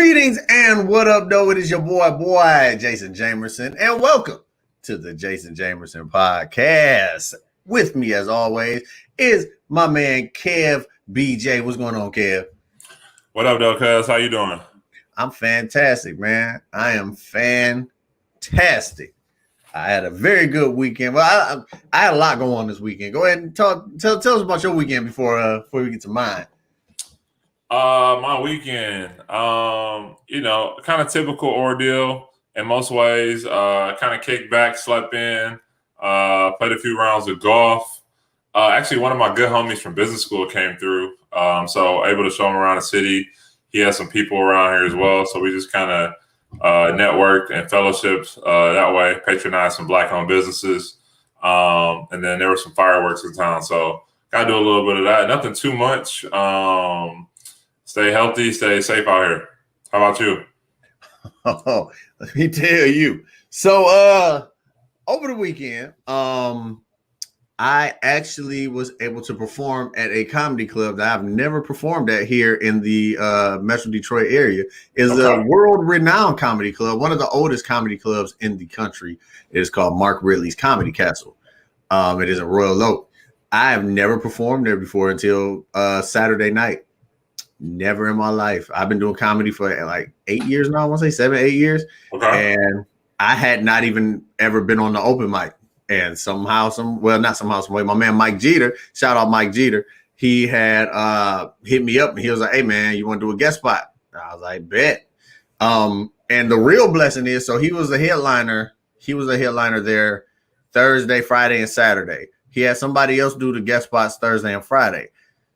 Greetings and what up, though? It is your boy, Jason Jamerson, and welcome to the Jason Jamerson podcast. With me, as always, is my man Kev BJ. What's going on, Kev? What up, though, cuz? How you doing? I'm fantastic, man. I am fantastic. I had a very good weekend. Well, I had a lot going on this weekend. Go ahead and tell us about your weekend before we get to mine. My weekend, kind of typical ordeal in most ways. Kind of kicked back, slept in, played a few rounds of golf. Actually, one of my good homies from business school came through, so able to show him around the city. He has some people around here as well, so we just kind of networked and fellowships that way, patronized some Black-owned businesses, and then there were some fireworks in town, so got to do a little bit of that. Nothing too much. Stay healthy, stay safe out here. How about you? Oh, let me tell you. So over the weekend, I actually was able to perform at a comedy club that I've never performed at here in the Metro Detroit area. It's a world-renowned comedy club, one of the oldest comedy clubs in the country. It is called Mark Ridley's Comedy Castle. It is in Royal Oak. I have never performed there before until Saturday night. Never in my life. I've been doing comedy for like 8 years now. I want to say 7-8 years. Okay. And I had not even ever been on the open mic. And my man Mike Jeter, shout out Mike Jeter, he had hit me up and he was like, "Hey man, you want to do a guest spot?" I was like, "Bet." And the real blessing is, so he was a headliner. He was a headliner there Thursday, Friday, and Saturday. He had somebody else do the guest spots Thursday and Friday.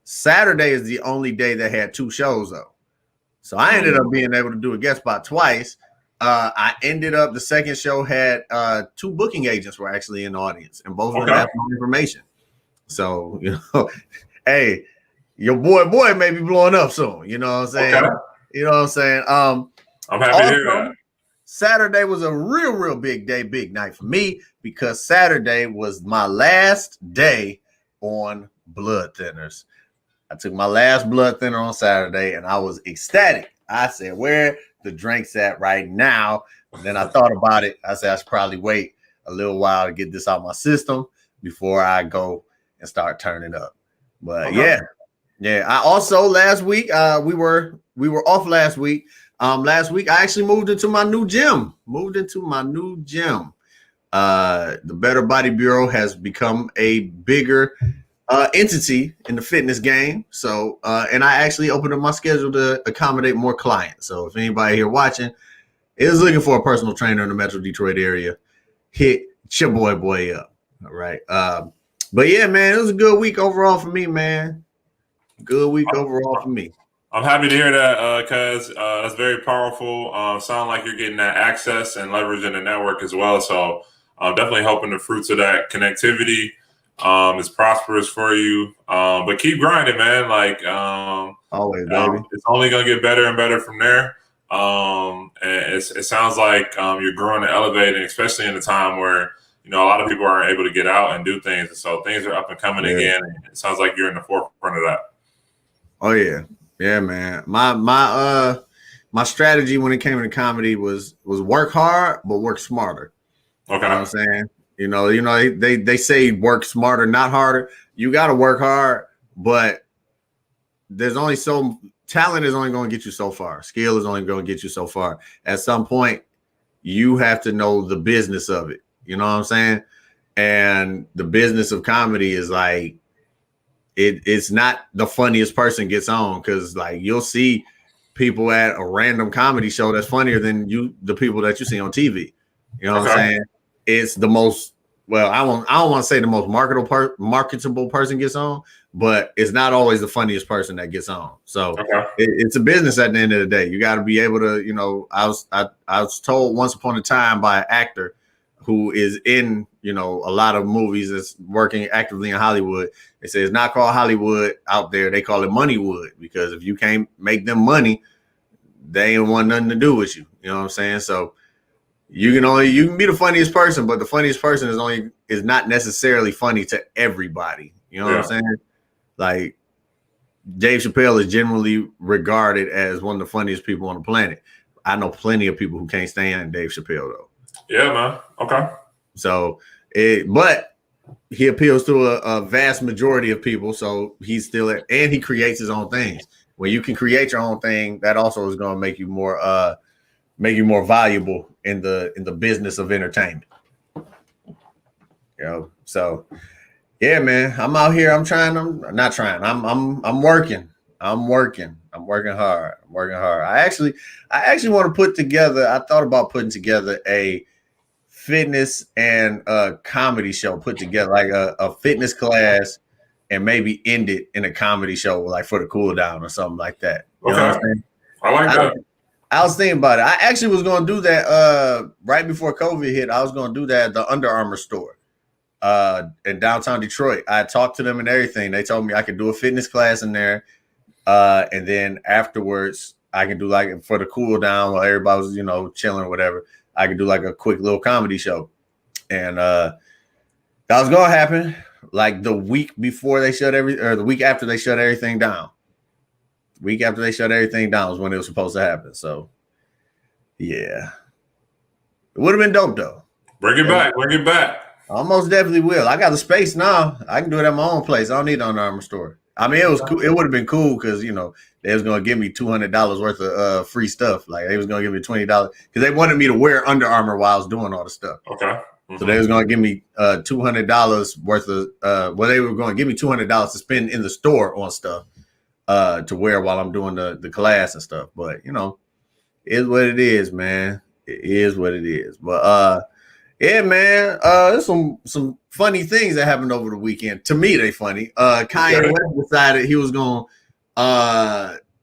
Saturday is the only day that had 2 shows though. So I ended up being able to do a guest spot twice. The second show had 2 booking agents were actually in the audience, and both of them have my information. So, hey, your boy may be blowing up soon. You know what I'm saying? Okay. You know what I'm saying? I'm happy to hear that. Saturday was a real big day, big night for me, because Saturday was my last day on blood thinners. I took my last blood thinner on Saturday, and I was ecstatic. I said, "Where the drink's at right now?" And then I thought about it. I said I should probably wait a little while to get this out of my system before I go and start turning up. But yeah. I also last week we were off last week. Last week I actually moved into my new gym. The Better Body Bureau has become a bigger entity in the fitness game. So, and I actually opened up my schedule to accommodate more clients. So if anybody here watching is looking for a personal trainer in the Metro Detroit area, hit your boy up. All right. But yeah, man, it was a good week overall for me, man. Good week overall for me. I'm happy to hear that, cuz that's very powerful. Sound like you're getting that access and leveraging the network as well. So I'm definitely hoping the fruits of that connectivity is prosperous for you, but keep grinding, man. Like always, baby. It's only gonna get better and better from there. And it sounds like you're growing and elevating, especially in a time where a lot of people aren't able to get out and do things, and so things are up and coming again. And it sounds like you're in the forefront of that. Oh yeah, man. My strategy when it came to comedy was work hard but work smarter. Okay, you know what I'm saying. They say work smarter, not harder. You got to work hard, but there's only talent is only going to get you so far. Skill is only going to get you so far. At some point, you have to know the business of it. You know what I'm saying? And the business of comedy is like, it's not the funniest person gets on, because like you'll see people at a random comedy show that's funnier than the people that you see on TV. You know what I'm saying? It's the most, well, I don't want to say the most marketable person gets on, but it's not always the funniest person that gets on. So it's a business at the end of the day. You got to be able to, I was told once upon a time by an actor who is in, a lot of movies, that's working actively in Hollywood. They say it's not called Hollywood out there. They call it Moneywood, because if you can't make them money, they ain't want nothing to do with you. You know what I'm saying? So you can be the funniest person, but the funniest person is not necessarily funny to everybody. You know what I'm saying? Like Dave Chappelle is generally regarded as one of the funniest people on the planet. I know plenty of people who can't stand Dave Chappelle though. Yeah, man. Okay. So, but he appeals to a vast majority of people. So he's still and he creates his own things. When you can create your own thing, that also is going to make you more valuable in the business of entertainment. So yeah, man, I'm out here. I'm not trying. I'm working. I'm working hard. I actually want to put together. I thought about putting together a fitness and a comedy show put together, like a fitness class, and maybe end it in a comedy show, like for the cool down or something like that. You know what I'm saying? I like that. I was thinking about it. I actually was going to do that right before COVID hit. I was going to do that at the Under Armour store in downtown Detroit. I talked to them and everything. They told me I could do a fitness class in there, and then afterwards I could do like for the cool down while everybody was chilling or whatever. I could do like a quick little comedy show, and that was going to happen like the week before they shut the week after they shut everything down. Week after they shut everything down was when it was supposed to happen. So, yeah, it would have been dope though. Bring it back. I almost definitely will. I got the space now. I can do it at my own place. I don't need an Under Armour store. I mean, it was cool. It would have been cool because they was gonna give me $200 worth of free stuff. Like they was gonna give me $20 because they wanted me to wear Under Armour while I was doing all the stuff. Okay. Mm-hmm. So they was gonna give me $200 worth of. They were gonna give me $200 to spend in the store on stuff to wear while I'm doing the class and stuff. But it is what it is, man. It is what it is. But yeah, man. There's some funny things that happened over the weekend. To me, they funny. Kanye West decided he was gonna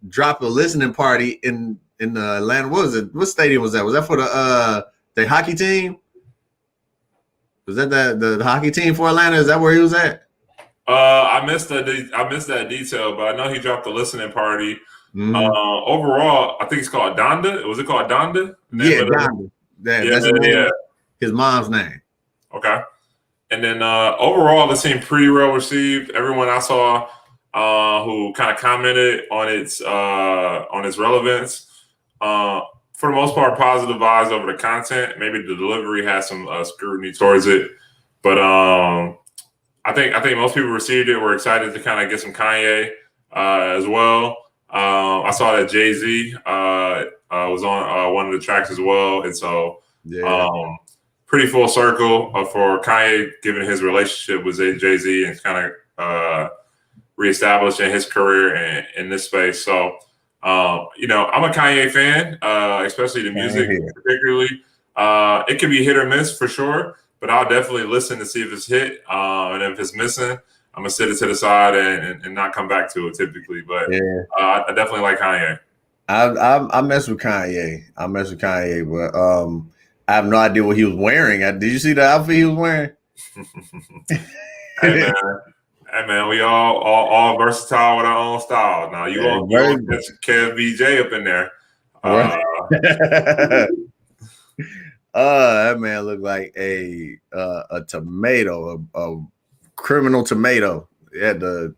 drop a listening party in Atlanta. What was it? What stadium was that? Was that for the hockey team? Was that the hockey team for Atlanta? Is that where he was at? I missed that detail, but I know he dropped the listening party. Mm-hmm. Overall, I think it's called Donda. Was it called Donda? Yeah, Donda. That's his mom's name. Okay. And then overall, it seemed pretty well received. Everyone I saw who kind of commented on its relevance, for the most part, positive vibes over the content. Maybe the delivery has some scrutiny towards it, but I think most people received it. Were excited to kind of get some Kanye as well. I saw that Jay-Z was on one of the tracks as well, and so pretty full circle for Kanye, given his relationship with Jay-Z and kind of reestablishing his career in this space. So, I'm a Kanye fan, especially the music, particularly. It can be hit or miss for sure, but I'll definitely listen to see if it's hit. And if it's missing, I'm gonna sit it to the side and not come back to it typically. But I definitely like Kanye. I mess with Kanye. But I have no idea what he was wearing. Did you see the outfit he was wearing? Hey man, we all versatile with our own style. Now you won't catch Kev BJ up in there. That man looked like a tomato, a criminal tomato. He had the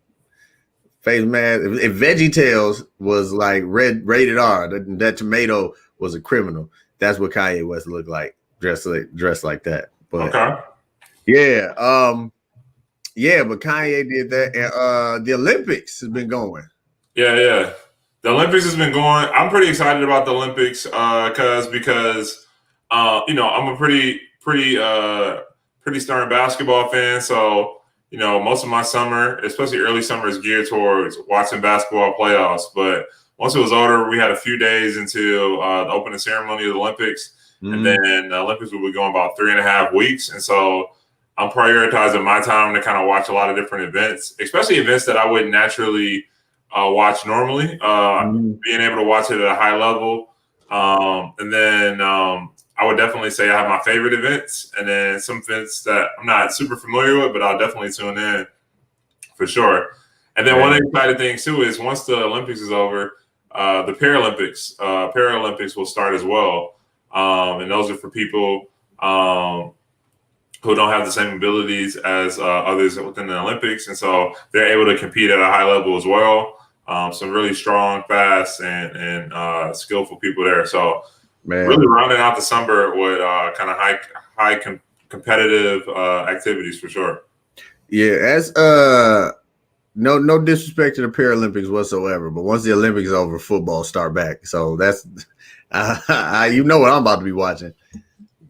face mask. If VeggieTales was like rated R, that tomato was a criminal. That's what Kanye West looked like, dressed like that. But yeah, but Kanye did that, and the Olympics has been going. Yeah, the Olympics has been going. I'm pretty excited about the Olympics because I'm a pretty stern basketball fan. So most of my summer, especially early summer, is geared towards watching basketball playoffs. But once it was over, we had a few days until the opening ceremony of the Olympics. Mm-hmm. And then the Olympics will be going about 3.5 weeks. And so I'm prioritizing my time to kind of watch a lot of different events, especially events that I wouldn't naturally watch normally, being able to watch it at a high level. And then I would definitely say I have my favorite events and then some events that I'm not super familiar with, but I'll definitely tune in for sure. And then one of the exciting things too is once the Olympics is over, the Paralympics will start as well. And those are for people who don't have the same abilities as others within the Olympics. And so they're able to compete at a high level as well. Some really strong, fast, and skillful people there. So Man. really rounding out the summer with kind of high competitive activities for sure. Yeah, as no disrespect to the Paralympics whatsoever, but once the Olympics is over, football start back. So that's you know what I'm about to be watching.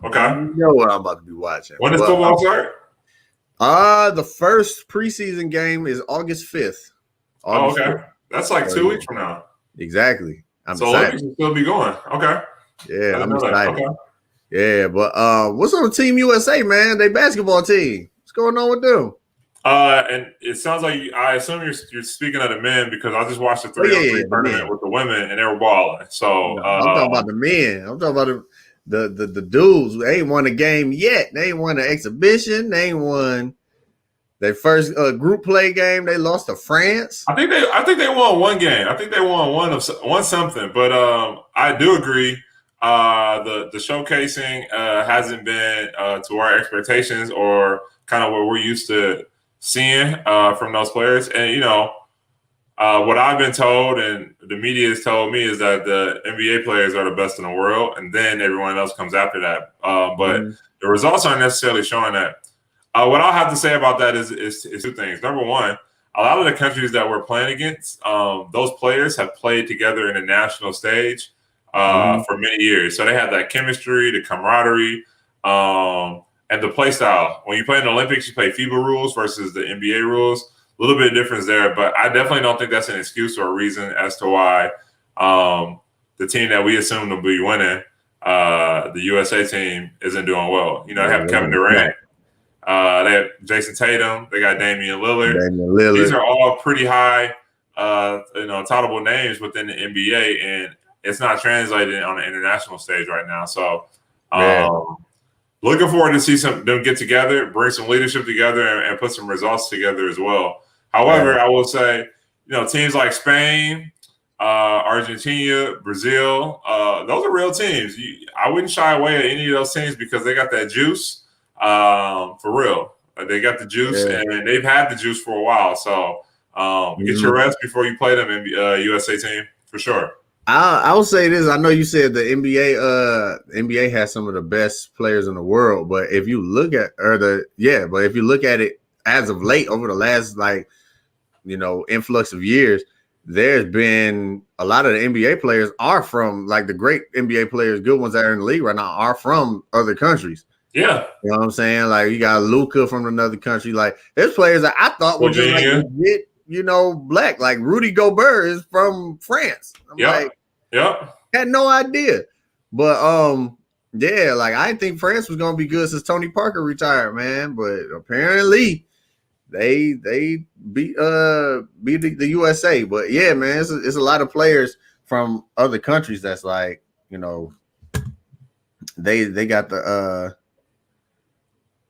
Okay. You know what I'm about to be watching. When does football start? The first preseason game is August 5th. August 5th. That's like 2 weeks from now. Exactly. I'm so excited. Olympics will still be going. Okay. Yeah, I'm excited. Okay. Yeah, but what's on with Team USA, man? They basketball team. What's going on with them? And it sounds like I assume you're speaking of the men because I just watched the 3-on-3 tournament with the women and they were balling. So I'm talking about the men. I'm talking about the dudes. They ain't won a game yet. They ain't won an exhibition. They ain't won their first group play game. They lost to France. I think they won one game. I think they won one something. But I do agree. The showcasing hasn't been to our expectations or kind of what we're used to seeing from those players. And what I've been told and the media has told me is that the NBA players are the best in the world, and then everyone else comes after that. But the results aren't necessarily showing that. What I'll have to say about that is two things. Number one, a lot of the countries that we're playing against, those players have played together in the national stage for many years. So they have that chemistry, the camaraderie, and the play style. When you play in the Olympics, you play FIBA rules versus the NBA rules. A little bit of difference there, but I definitely don't think that's an excuse or a reason as to why the team that we assume to be winning, the USA team, isn't doing well. They have Kevin Durant. They have Jason Tatum. They got Damian Lillard. These are all pretty high, tolerable names within the NBA, and it's not translated on the international stage right now. So, looking forward to see them get together, bring some leadership together, and put some results together as well. However, I will say, teams like Spain, Argentina, Brazil, those are real teams. I wouldn't shy away at any of those teams because they got that juice. For real, they got the juice, and they've had the juice for a while. So get your rest before you play them in USA team for sure. I will say this: I know you said the NBA has some of the best players in the world, but if you look at if you look at it as of late over the last influx of years, there's been a lot of the NBA players are from the great NBA players, good ones that are in the league right now are from other countries. Yeah. You know what I'm saying? Like you got Luka from another country. Like there's players that I thought were just legit, black. Like Rudy Gobert is from France. I had no idea. But I didn't think France was gonna be good since Tony Parker retired, man. But apparently they beat the USA. But yeah, man, it's a lot of players from other countries that's they got the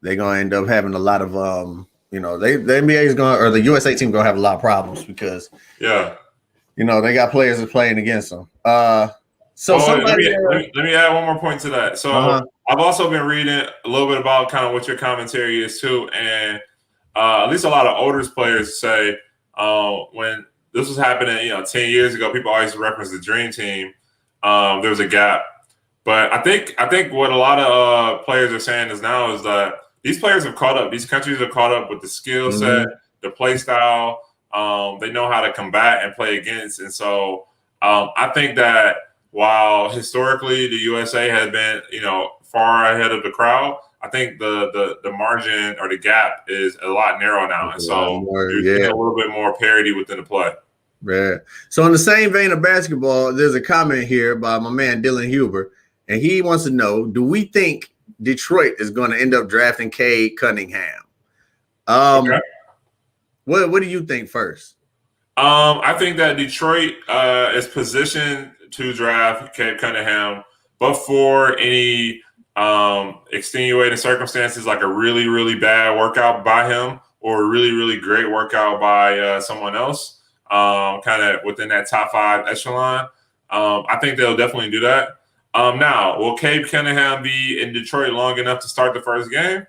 they're gonna end up having a lot of the NBA is gonna, or the USA team gonna have a lot of problems because they got players that's playing against them. Let me add one more point to that. So I've also been reading a little bit about kind of what your commentary is too, and at least a lot of older players say when this was happening, 10 years ago, people always reference the Dream Team. There was a gap, but I think what a lot of players are saying is that these players have caught up. These countries have caught up with the skill set, the play style. They know how to combat and play against. And so I think that while historically the USA has been, far ahead of the crowd, I think the margin or the gap is a lot narrow now. And so there's a little bit more parity within the play. Yeah. So in the same vein of basketball, there's a comment here by my man Dylan Huber, and he wants to know, do we think Detroit is going to end up drafting Cade Cunningham? What do you think first? I think that Detroit is positioned to draft Cade Cunningham, but for any extenuating circumstances like a really, really bad workout by him or a really, really great workout by someone else, kind of within that top 5 echelon, I think they'll definitely do that. Now, will Cade Cunningham be in Detroit long enough to start the first game?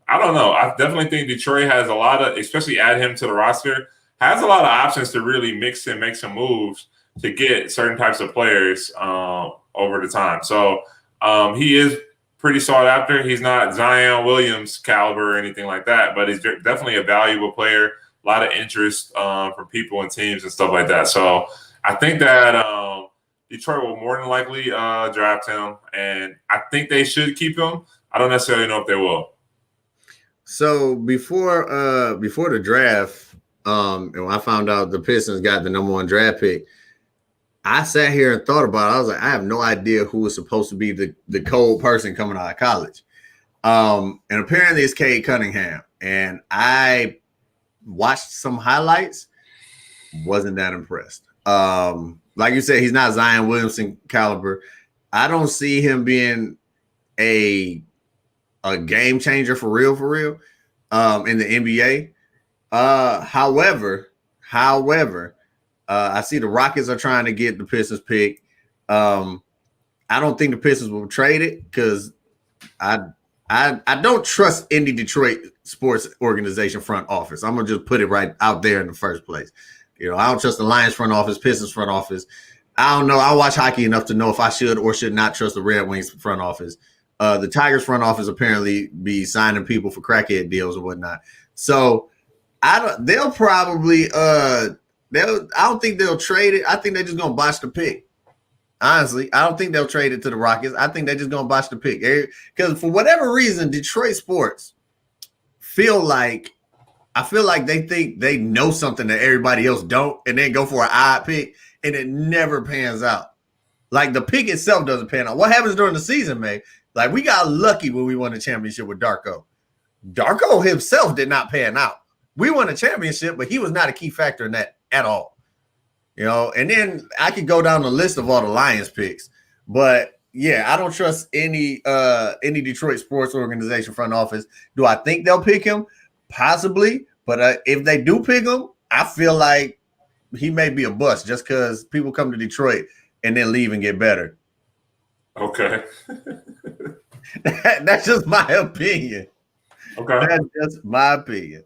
I don't know. I definitely think Detroit has a lot of, especially add him to the roster. has a lot of options to really mix and make some moves to get certain types of players over the time. So he is pretty sought after. He's not Zion Williams caliber or anything like that, but he's definitely a valuable player. A lot of interest from people and teams and stuff like that. So I think that Detroit will more than likely draft him, and I think they should keep him. I don't necessarily know if they will. So before the draft, and when I found out the Pistons got the number 1 draft pick, I sat here and thought about it. I was like, I have no idea who was supposed to be the cold person coming out of college. And apparently it's Cade Cunningham. And I watched some highlights, wasn't that impressed. Like you said, he's not Zion Williamson caliber. I don't see him being a game changer for real in the NBA. However, I see the Rockets are trying to get the Pistons pick. I don't think the Pistons will trade it because I don't trust any Detroit sports organization front office. I'm gonna just put it right out there in the first place. I don't trust the Lions front office, Pistons front office. I don't know. I watch hockey enough to know if I should or should not trust the Red Wings front office. The Tigers front office apparently be signing people for crackhead deals or whatnot. So they'll probably I don't think they'll trade it. I think they're just gonna botch the pick. Honestly, I don't think they'll trade it to the Rockets. I think they're just gonna botch the pick. Because for whatever reason, Detroit sports feel like they think they know something that everybody else don't, and then go for an odd pick, and it never pans out. Like the pick itself doesn't pan out. What happens during the season, man? Like we got lucky when we won the championship with Darko. Darko himself did not pan out. We won a championship, but he was not a key factor in that at all. And then I could go down the list of all the Lions picks. But yeah, I don't trust any Detroit sports organization front office. Do I think they'll pick him? Possibly. But if they do pick him, I feel like he may be a bust just because people come to Detroit and then leave and get better. Okay. That's just my opinion. Okay. That's just my opinion.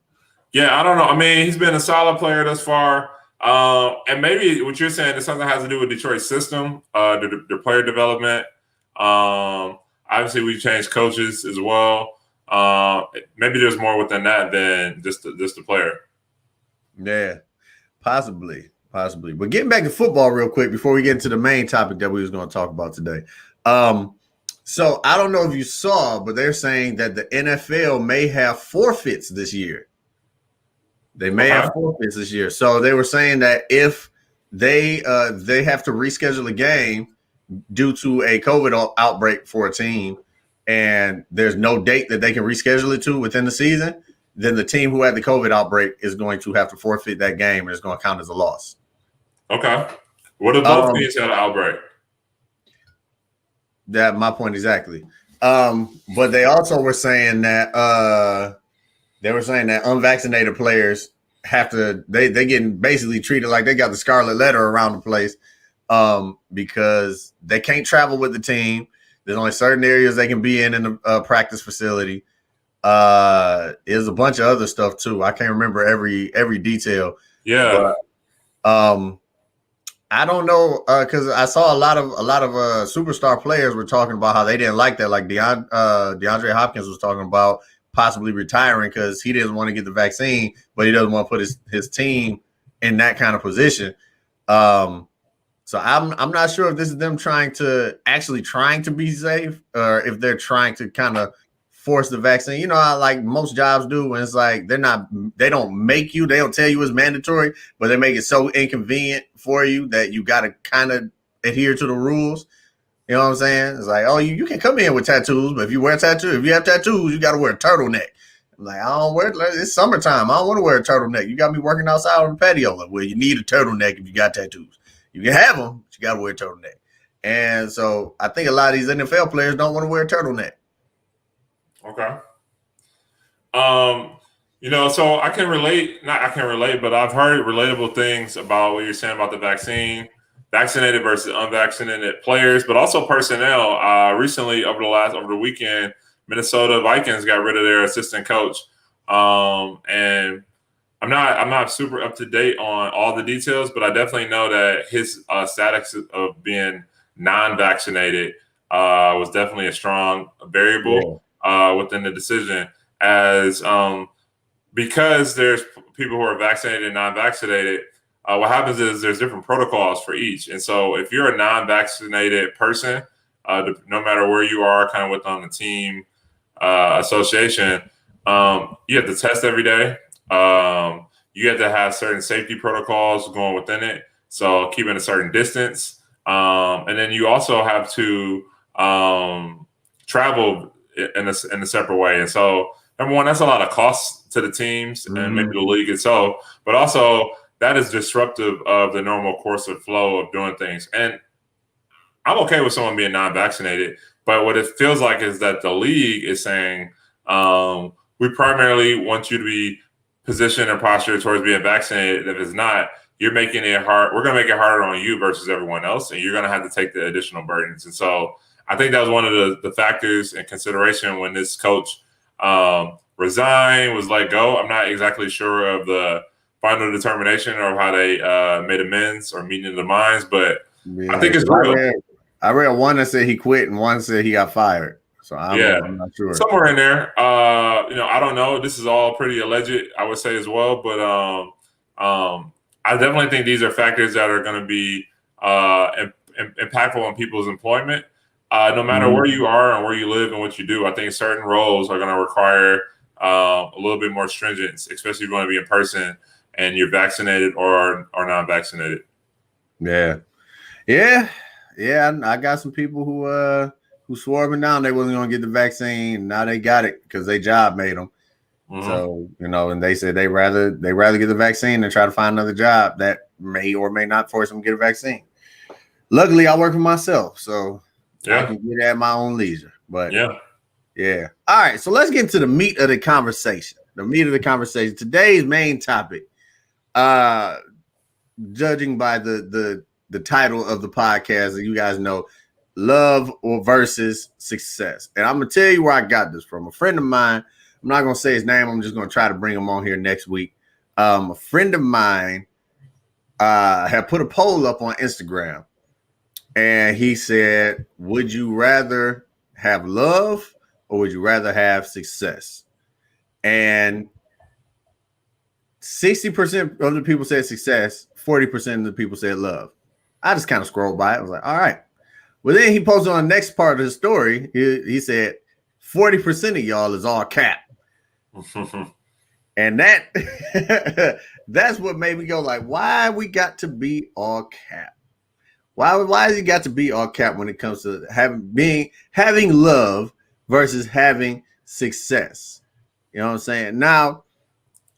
Yeah, I don't know. I mean, he's been a solid player thus far. And maybe what you're saying is something that has to do with Detroit's system, the player development. Obviously, we changed coaches as well. Maybe there's more within that than just the player. Yeah, possibly. But getting back to football real quick before we get into the main topic that we was going to talk about today. So I don't know if you saw, but they're saying that the NFL may have forfeits this year. They may have forfeits this year. So they were saying that if they have to reschedule a game due to a COVID outbreak for a team, and there's no date that they can reschedule it to within the season, then the team who had the COVID outbreak is going to have to forfeit that game, and it's going to count as a loss. Okay. What if both teams had an outbreak? That my point exactly. But they also were saying that unvaccinated players have to they getting basically treated like they got the scarlet letter around the place because they can't travel with the team. There's only certain areas they can be in the practice facility. There's a bunch of other stuff too. I can't remember every detail. Yeah. But, I don't know because I saw a lot of superstar players were talking about how they didn't like that. Like DeAndre Hopkins was talking about possibly retiring because he didn't want to get the vaccine, but he doesn't want to put his team in that kind of position. So I'm not sure if this is them trying to be safe or if they're trying to kind of force the vaccine. You know how like most jobs do when it's like they don't make you, they don't tell you it's mandatory, but they make it so inconvenient for you that you got to kind of adhere to the rules. You know what I'm saying? It's like, oh, you can come in with tattoos, but if you have tattoos, you got to wear a turtleneck. I'm like, I don't wear it. It's summertime. I don't want to wear a turtleneck. You got me working outside on the patio. Like, well, you need a turtleneck if you got tattoos. You can have them, but you got to wear a turtleneck. And so I think a lot of these NFL players don't want to wear a turtleneck. Okay. So I can relate, but I've heard relatable things about what you're saying about the vaccinated versus unvaccinated players, but also personnel. Recently, over the weekend, Minnesota Vikings got rid of their assistant coach. And I'm not super up to date on all the details, but I definitely know that his status of being non-vaccinated was definitely a strong variable within the decision, as because there's people who are vaccinated and non-vaccinated. What happens is there's different protocols for each, and so if you're a non-vaccinated person, no matter where you are, kind of within the team association, you have to test every day. You have to have certain safety protocols going within it, so keeping a certain distance, and then you also have to travel in a separate way. And so, number one, that's a lot of costs to the teams and maybe the league itself, but also that is disruptive of the normal course of flow of doing things. And I'm okay with someone being non-vaccinated, but what it feels like is that the league is saying, we primarily want you to be positioned and postured towards being vaccinated. If it's not, you're making it hard. We're going to make it harder on you versus everyone else, and you're going to have to take the additional burdens. And so I think that was one of the factors in consideration when this coach resigned, was let go. I'm not exactly sure of the final determination or how they made amends or meeting of the minds, but I think it's real. I read one that said he quit and one said he got fired. So I'm not sure. Somewhere in there, I don't know. This is all pretty alleged, I would say as well. But I definitely think these are factors that are going to be impactful on people's employment. No matter where you are and where you live and what you do, I think certain roles are going to require a little bit more stringence, especially if you want to be in person and you're vaccinated or non-vaccinated. Yeah. I got some people who swore up and down they wasn't going to get the vaccine. Now they got it because their job made them. So, and they said they rather get the vaccine than try to find another job that may or may not force them to get a vaccine. Luckily, I work for myself, so I can get at my own leisure. But yeah. All right, so let's get into the meat of the conversation. Today's main topic, judging by the title of the podcast, that you guys know, love or versus success. And I'm going to tell you where I got this from. A friend of mine, I'm not going to say his name. I'm just going to try to bring him on here next week. A friend of mine had put a poll up on Instagram, and he said, would you rather have love or would you rather have success? And 60% of the people said success, 40% of the people said love. I just kind of scrolled by it. I was like, all right. Well, then he posted on the next part of his story. He said, 40% of y'all is all cap. And that's what made me go like, why we got to be all cap? Why has he got to be all cap when it comes to having love versus having success? You know what I'm saying? Now,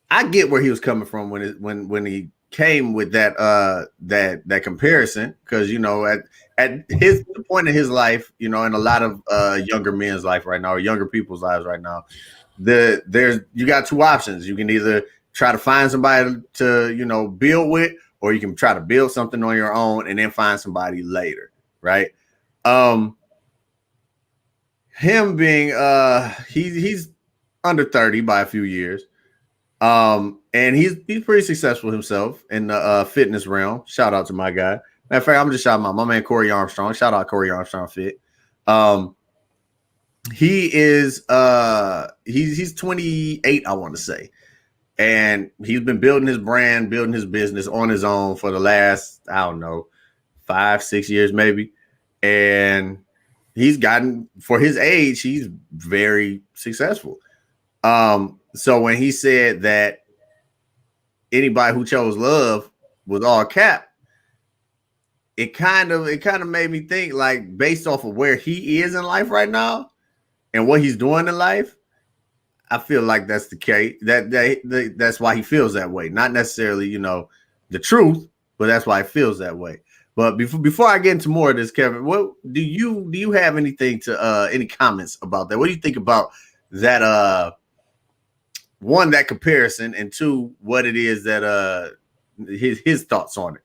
I get where he was coming from when he came with that comparison, because at the point in his life, and a lot of younger men's life right now, or younger people's lives right now, you got two options. You can either try to find somebody to build with, or you can try to build something on your own and then find somebody later, right? Him being he's under 30 by a few years. And he's pretty successful himself in the fitness realm. Shout out to my guy. Matter of fact, I'm just shouting out my man Corey Armstrong. Shout out Corey Armstrong Fit. He is he's 28, I want to say. And he's been building his brand, building his business on his own for the last, 5-6 years maybe. And he's gotten, for his age, he's very successful. So when he said that anybody who chose love was all cap, it kind of made me think, like, based off of where he is in life right now and what he's doing in life, I feel like that's the case. That's why he feels that way. Not necessarily, the truth, but that's why he feels that way. But before I get into more of this, Kevin, what do you have anything to any comments about that? What do you think about that? One, that comparison, and two, what it is that his thoughts on it.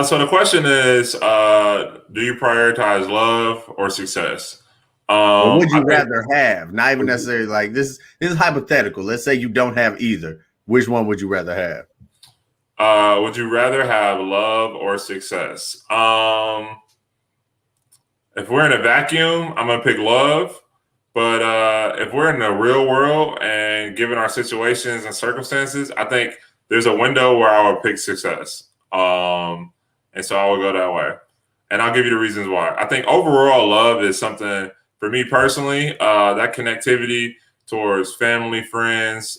So the question is, do you prioritize love or success? What would you rather have? Not even necessarily like this is hypothetical. Let's say you don't have either. which one would you rather have? Would you rather have love or success? If we're in a vacuum, I'm gonna pick love. But if we're in the real world and given our situations and circumstances, I think there's a window where I would pick success. And so I would go that way. And I'll give you the reasons why. I think overall love is something for me personally, that connectivity towards family, friends,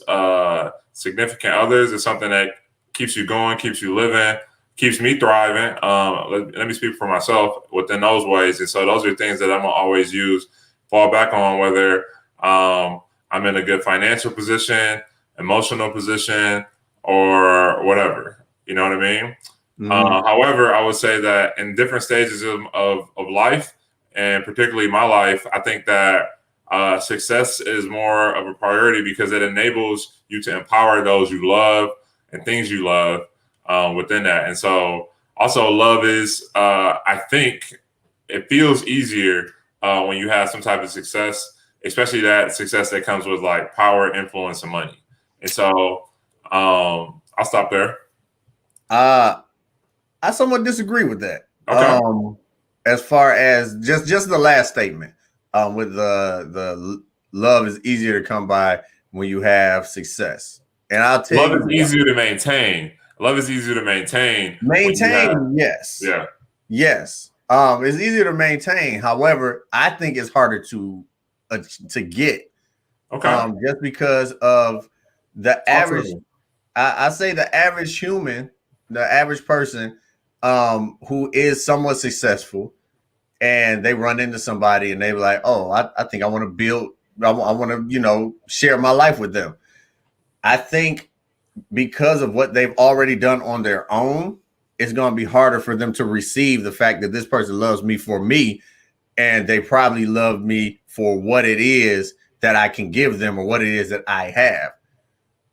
significant others is something that keeps you going, keeps you living, keeps me thriving. Let me speak for myself within those ways. And so those are things that I'm gonna always use, fall back on, whether I'm in a good financial position, emotional position, or whatever. You know what I mean? However, I would say that in different stages of life, and particularly my life, I think that success is more of a priority because it enables you to empower those you love and things you love within that. And so also love is, I think it feels easier when you have some type of success, especially that success that comes with like power, influence, and money. And so I'll stop there. I somewhat disagree with that. Okay. As far as just the last statement, with the love is easier to come by when you have success, and I'll tell Love you, is easier to maintain. Love is easier to maintain. maintain. Yes, Yeah. yes. It's easier to maintain. However, I think it's harder to get. Okay. Just because of the Talk to average. me. I say the average human, the average person, who is somewhat successful, and they run into somebody and they're like, "Oh, I think I want to build. I want to, share my life with them." I think because of what they've already done on their own, it's going to be harder for them to receive the fact that this person loves me for me, and they probably love me for what it is that I can give them or what it is that I have.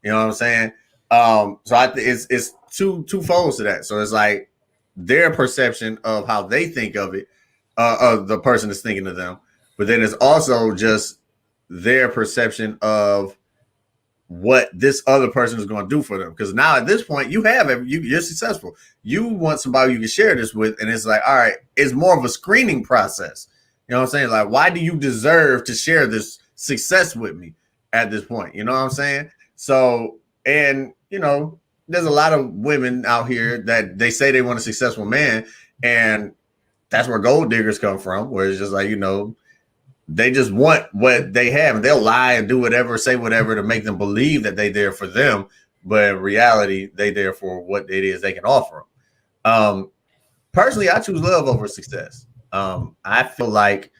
You know what I'm saying? So I think it's two folds to that. So it's like their perception of how they think of it, of the person that's thinking of them, but then it's also just their perception of what this other person is going to do for them. Because now at this point, you're successful. You want somebody you can share this with, and it's like, all right, it's more of a screening process. You know what I'm saying? Like, why do you deserve to share this success with me at this point? You know what I'm saying? So, and there's a lot of women out here that they say they want a successful man, and that's where gold diggers come from, where it's just like, they just want what they have, and they'll lie and do whatever, say whatever to make them believe that they're there for them. But in reality, they there for what it is they can offer them. Personally, I choose love over success. I feel like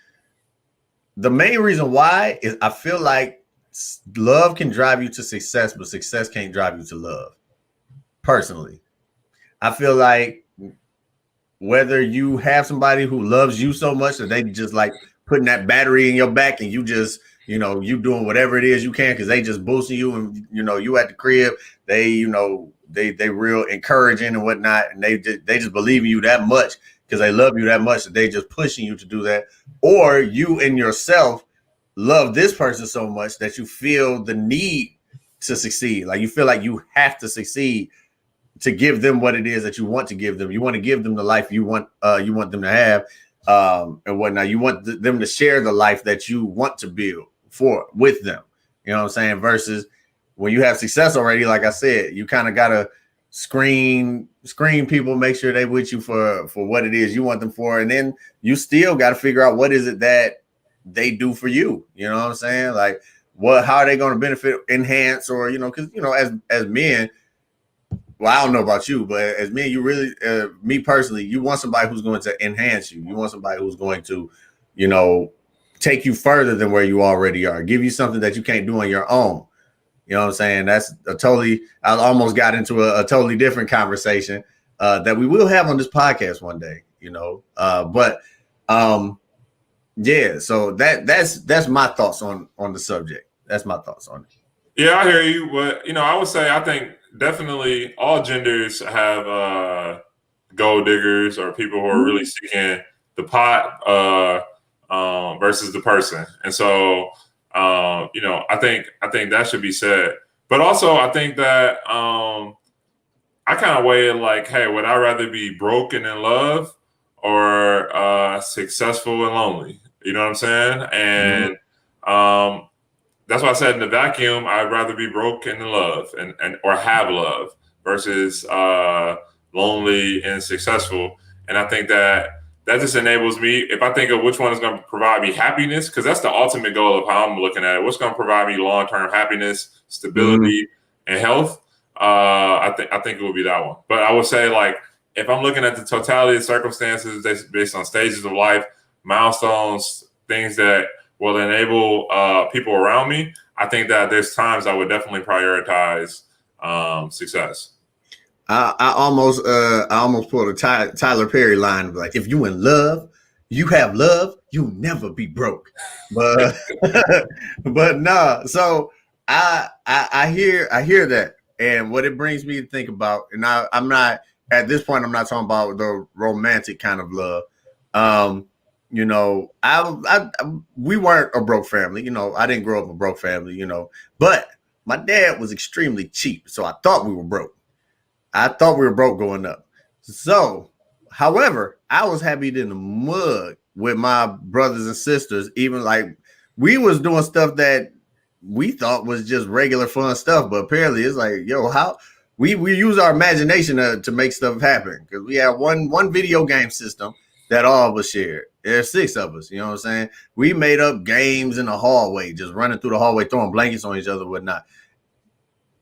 the main reason why is I feel like love can drive you to success, but success can't drive you to love. Personally, I feel like whether you have somebody who loves you so much that they just like putting that battery in your back, and you just, you doing whatever it is you can because they just boosting you, and you at the crib, they they real encouraging and whatnot, and they just believe in you that much because they love you that much that they just pushing you to do that. Or you in yourself love this person so much that you feel the need to succeed, like you feel like you have to succeed to give them what it is that you want to give them. You want to give them the life you want them to have, and whatnot. You want them to share the life that you want to build with them. You know what I'm saying? Versus when you have success already, like I said, you kind of gotta screen people, make sure they with you for what it is you want them for, and then you still got to figure out what is it that they do for you. You know what I'm saying? Like how are they going to benefit, enhance, or because as men. Well, I don't know about you, but as me, you really, me personally, you want somebody who's going to enhance you. You want somebody who's going to, take you further than where you already are, give you something that you can't do on your own. You know what I'm saying? That's I almost got into a totally different conversation that we will have on this podcast one day, but yeah, so that's my thoughts on the subject. That's my thoughts on it. Yeah, I hear you. But, I would say I think definitely all genders have gold diggers or people who are really seeking the pot versus the person. And so, I think that should be said. But also, I think that I kind of weigh it like, hey, would I rather be broken in love or successful and lonely? You know what I'm saying? And that's why I said in the vacuum, I'd rather be broken in love and or have love versus lonely and successful. And I think that just enables me, if I think of which one is going to provide me happiness, because that's the ultimate goal of how I'm looking at it. What's going to provide me long-term happiness, stability, and health? I think it would be that one. But I would say, like, if I'm looking at the totality of circumstances based on stages of life, milestones, things that will enable people around me, I think that there's times I would definitely prioritize success. I almost pulled a Tyler Perry line, like, if you in love, you have love, you never be broke. But but nah. So I hear that, and what it brings me to think about, and I'm not at this point. I'm not talking about the romantic kind of love. You know, we weren't a broke family. You know, I didn't grow up a broke family. You know, but my dad was extremely cheap, so I thought we were broke. I thought we were broke going up. So, however, I was happy in the mud with my brothers and sisters. Even like we was doing stuff that we thought was just regular fun stuff, but apparently it's like, yo, how we use our imagination to make stuff happen, because we had one video game system that all of us shared. There's 6 of us, you know what I'm saying? We made up games in the hallway, just running through the hallway, throwing blankets on each other, whatnot.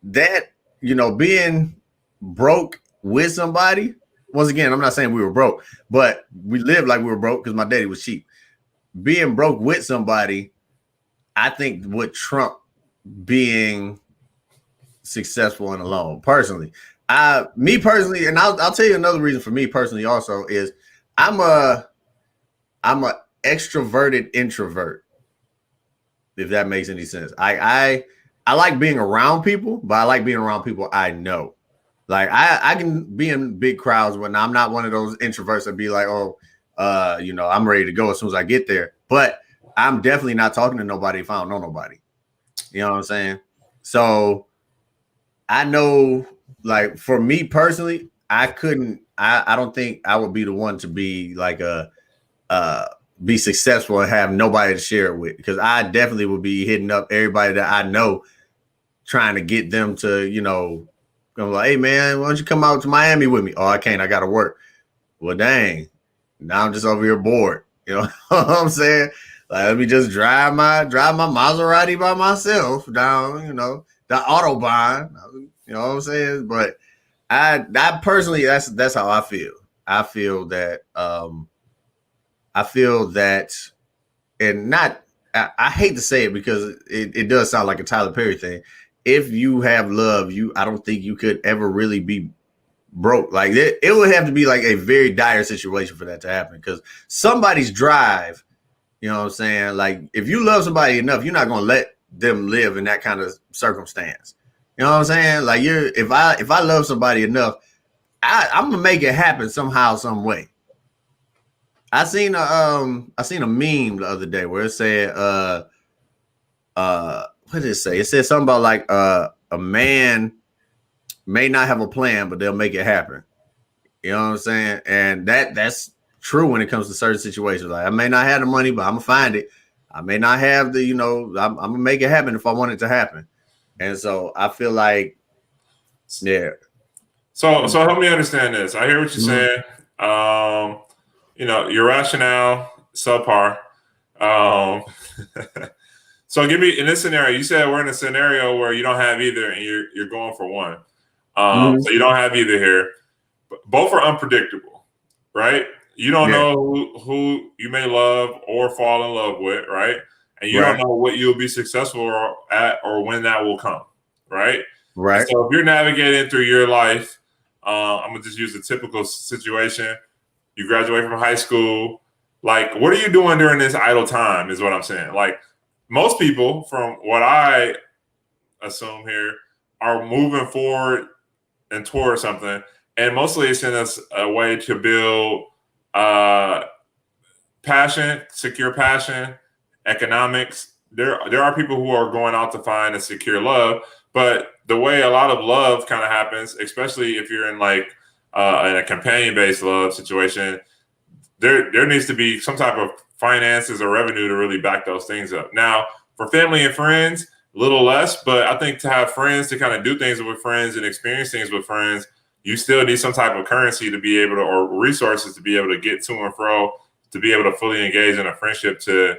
That, you know, being broke with somebody, once again, I'm not saying we were broke, but we lived like we were broke because my daddy was cheap. Being broke with somebody, I think, would trump being successful and alone. Personally, me personally, and I'll tell you another reason for me personally also is I'm a extroverted introvert, if that makes any sense. I like being around people, but I like being around people I know. Like I can be in big crowds when I'm not one of those introverts that be like, oh, you know, I'm ready to go as soon as I get there. But I'm definitely not talking to nobody if I don't know nobody. You know what I'm saying? So I know, like, for me personally, I don't think I would be the one to be like be successful and have nobody to share it with, because I definitely would be hitting up everybody that I know, trying to get them to, you know, I'm like, hey man, why don't you come out to Miami with me? Oh, I can't, I gotta work. Well, dang, now I'm just over here bored. You know what I'm saying? Like, let me just drive my Maserati by myself down, you know, the Autobahn. You know what I'm saying? But I personally, that's how I feel. I feel that and not, I hate to say it because it does sound like a Tyler Perry thing. If you have love, I don't think you could ever really be broke. Like it would have to be like a very dire situation for that to happen, because somebody's drive, you know what I'm saying? Like, if you love somebody enough, you're not going to let them live in that kind of circumstance. You know what I'm saying? Like, if I love somebody enough, I'm gonna make it happen somehow, some way. I seen a meme the other day where it said what did it say? It said something about like a man may not have a plan, but they'll make it happen. You know what I'm saying? And that's true when it comes to certain situations. Like, I may not have the money, but I'm gonna find it. I may not have the, you know, I'm gonna make it happen if I want it to happen. And so I feel like, yeah. So help me understand this. I hear what you're saying. You know, your rationale subpar. Um, so give me, in this scenario, you said we're in a scenario where you don't have either, and you're going for one. So you don't have either here. Both are unpredictable, right? You don't know who you may love or fall in love with, right? And you don't know what you'll be successful at or when that will come, right? Right. So if you're navigating through your life, I'm gonna just use a typical situation. You graduate from high school. Like, what are you doing during this idle time is what I'm saying. Like, most people, from what I assume here, are moving forward and toward something. And mostly it's in a way to build passion, secure passion, economics. There are people who are going out to find and secure love, But the way a lot of love kind of happens, especially if you're in like in a companion-based love situation, there needs to be some type of finances or revenue to really back those things up. Now, for family and friends, a little less, but I think to have friends to kind of do things with friends and experience things with friends, you still need some type of currency to be able to, or resources to be able to get to and fro, to be able to fully engage in a friendship to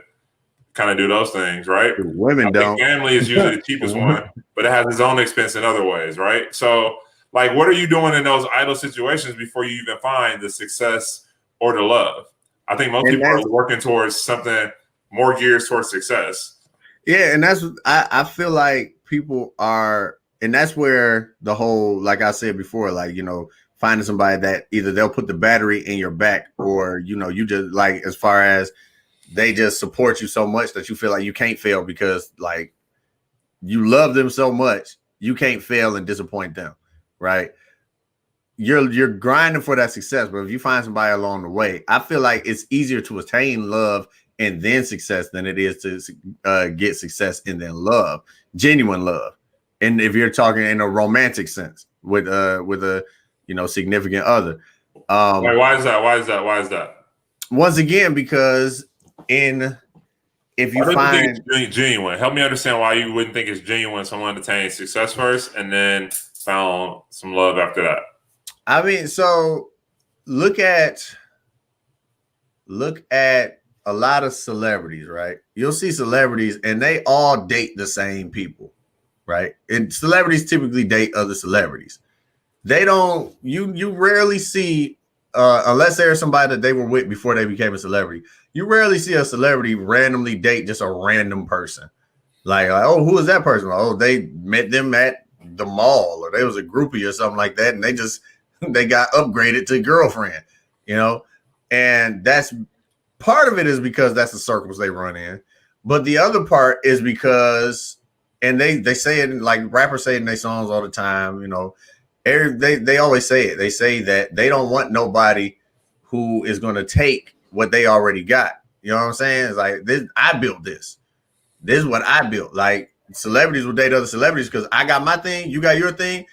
kind of do those things, right? Women I think don't. family is usually the cheapest one, but it has its own expense in other ways, right? So, like, what are you doing in those idle situations before you even find the success or the love? I think most people are working towards something more geared towards success. Yeah, and that's I feel like people are, and that's where the whole, like I said before, like, finding somebody that either they'll put the battery in your back, or you just, like, as far as they just support you so much that you feel like you can't fail, because like you love them so much, you can't fail and disappoint them, right? You're grinding for that success, but if you find somebody along the way, I feel like it's easier to attain love and then success than it is to get success and then love, genuine love. And if you're talking in a romantic sense with a significant other, Why is that? Once again, because if you find it's genuine, help me understand why you wouldn't think it's genuine. Someone attained success first and then found some love after that. I mean, so look at a lot of celebrities, right? You'll see celebrities and they all date the same people, right? And celebrities typically date other celebrities. They don't, you rarely see, unless there's somebody that they were with before they became a celebrity, you rarely see a celebrity randomly date just a random person. Like, oh, who is that person? Oh, they met them at the mall, or they was a groupie or something like that, and they got upgraded to girlfriend, and that's part of it is because that's the circles they run in. But the other part is because, and they say it, like rappers say it in their songs all the time, they always say it. They say that they don't want nobody who is going to take what they already got. You know what I'm saying? It's like, this, I built this. This is what I built. Like, celebrities will date other celebrities because I got my thing, you got your thing.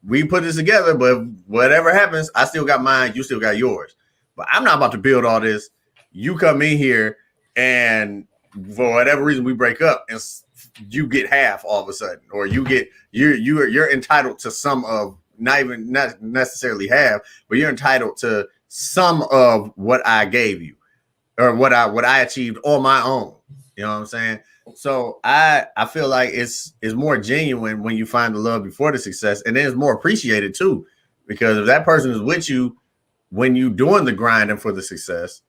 We put this together, but whatever happens, I still got mine, you still got yours. But I'm not about to build all this. You come in here and for whatever reason we break up and you get half all of a sudden, or you're entitled to some of, not necessarily half, but you're entitled to some of what I gave you, or what I achieved on my own. You know what I'm saying? So I feel like it's more genuine when you find the love before the success, and then it's more appreciated too, because if that person is with you when you doing the grinding for the success,